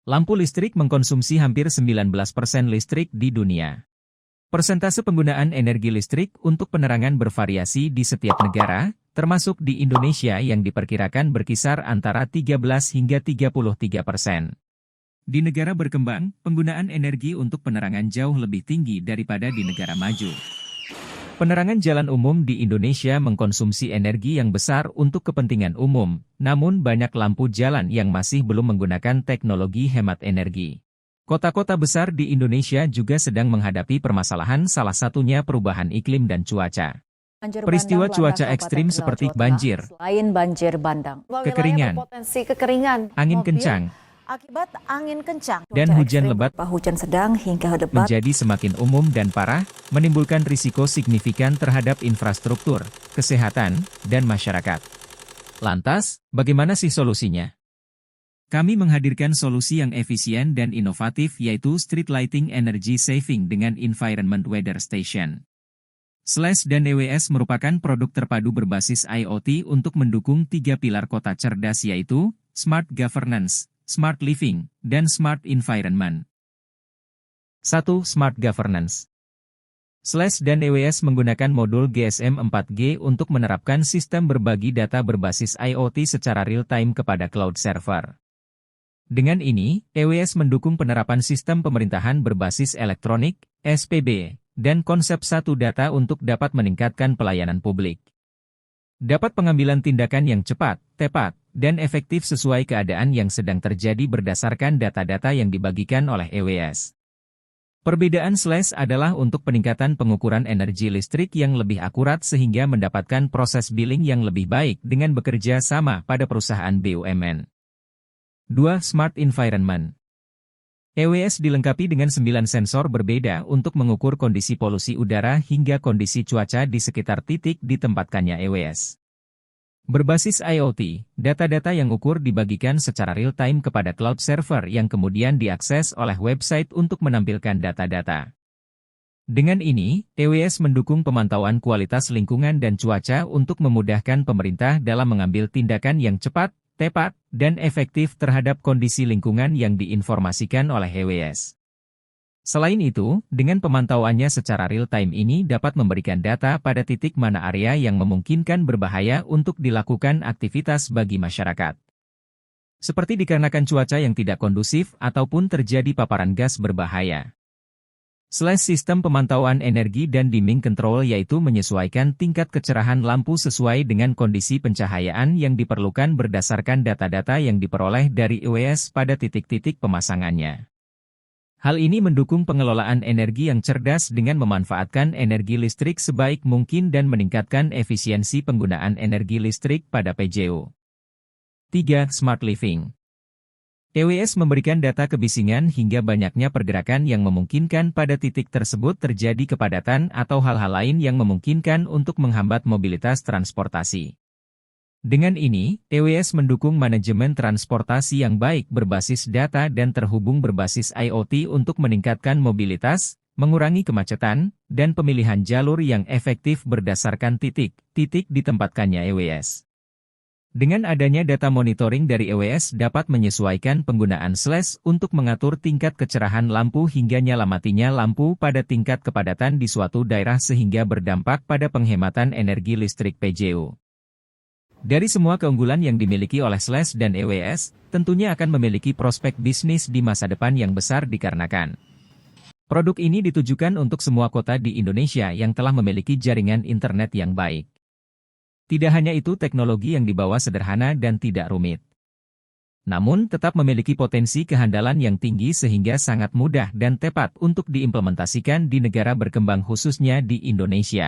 Lampu listrik mengkonsumsi hampir 19% listrik di dunia. Persentase penggunaan energi listrik untuk penerangan bervariasi di setiap negara, termasuk di Indonesia yang diperkirakan berkisar antara 13 hingga 33%. Di negara berkembang, penggunaan energi untuk penerangan jauh lebih tinggi daripada di negara maju. Penerangan jalan umum di Indonesia mengkonsumsi energi yang besar untuk kepentingan umum, namun banyak lampu jalan yang masih belum menggunakan teknologi hemat energi. Kota-kota besar di Indonesia juga sedang menghadapi permasalahan, salah satunya perubahan iklim dan cuaca. Peristiwa cuaca ekstrim seperti banjir, kekeringan, angin kencang, akibat angin kencang dan hujan lebat hujan sedang hingga lebat menjadi semakin umum dan parah, menimbulkan risiko signifikan terhadap infrastruktur, kesehatan, dan masyarakat. Lantas, bagaimana sih solusinya? Kami menghadirkan solusi yang efisien dan inovatif, yaitu Street Lighting Energy Saving dengan Environment Weather Station. SLAS dan EWS merupakan produk terpadu berbasis IoT untuk mendukung 3 pilar kota cerdas, yaitu Smart Governance, Smart Living, dan Smart Environment. 1. Smart Governance. SLAS dan EWS menggunakan modul GSM 4G untuk menerapkan sistem berbagi data berbasis IoT secara real-time kepada cloud server. Dengan ini, EWS mendukung penerapan sistem pemerintahan berbasis elektronik, SPB, dan konsep satu data untuk dapat meningkatkan pelayanan publik. Dapat pengambilan tindakan yang cepat, tepat, dan efektif sesuai keadaan yang sedang terjadi berdasarkan data-data yang dibagikan oleh EWS. Perbedaan SLAS adalah untuk peningkatan pengukuran energi listrik yang lebih akurat sehingga mendapatkan proses billing yang lebih baik dengan bekerja sama pada perusahaan BUMN. 2. Smart Environment. EWS dilengkapi dengan 9 sensor berbeda untuk mengukur kondisi polusi udara hingga kondisi cuaca di sekitar titik ditempatkannya EWS. Berbasis IoT, data-data yang ukur dibagikan secara real-time kepada cloud server yang kemudian diakses oleh website untuk menampilkan data-data. Dengan ini, EWS mendukung pemantauan kualitas lingkungan dan cuaca untuk memudahkan pemerintah dalam mengambil tindakan yang cepat, tepat, dan efektif terhadap kondisi lingkungan yang diinformasikan oleh EWS. Selain itu, dengan pemantauannya secara real-time ini dapat memberikan data pada titik mana area yang memungkinkan berbahaya untuk dilakukan aktivitas bagi masyarakat. Seperti dikarenakan cuaca yang tidak kondusif ataupun terjadi paparan gas berbahaya. SLAS sistem pemantauan energi dan dimming control, yaitu menyesuaikan tingkat kecerahan lampu sesuai dengan kondisi pencahayaan yang diperlukan berdasarkan data-data yang diperoleh dari EWS pada titik-titik pemasangannya. Hal ini mendukung pengelolaan energi yang cerdas dengan memanfaatkan energi listrik sebaik mungkin dan meningkatkan efisiensi penggunaan energi listrik pada PJU. 3. Smart Living. EWS memberikan data kebisingan hingga banyaknya pergerakan yang memungkinkan pada titik tersebut terjadi kepadatan atau hal-hal lain yang memungkinkan untuk menghambat mobilitas transportasi. Dengan ini, EWS mendukung manajemen transportasi yang baik berbasis data dan terhubung berbasis IoT untuk meningkatkan mobilitas, mengurangi kemacetan, dan pemilihan jalur yang efektif berdasarkan titik-titik ditempatkannya EWS. Dengan adanya data monitoring dari EWS dapat menyesuaikan penggunaan SLAS untuk mengatur tingkat kecerahan lampu hingga nyala matinya lampu pada tingkat kepadatan di suatu daerah sehingga berdampak pada penghematan energi listrik PJU. Dari semua keunggulan yang dimiliki oleh SLAS dan EWS, tentunya akan memiliki prospek bisnis di masa depan yang besar dikarenakan produk ini ditujukan untuk semua kota di Indonesia yang telah memiliki jaringan internet yang baik. Tidak hanya itu, teknologi yang dibawa sederhana dan tidak rumit. Namun tetap memiliki potensi kehandalan yang tinggi sehingga sangat mudah dan tepat untuk diimplementasikan di negara berkembang khususnya di Indonesia.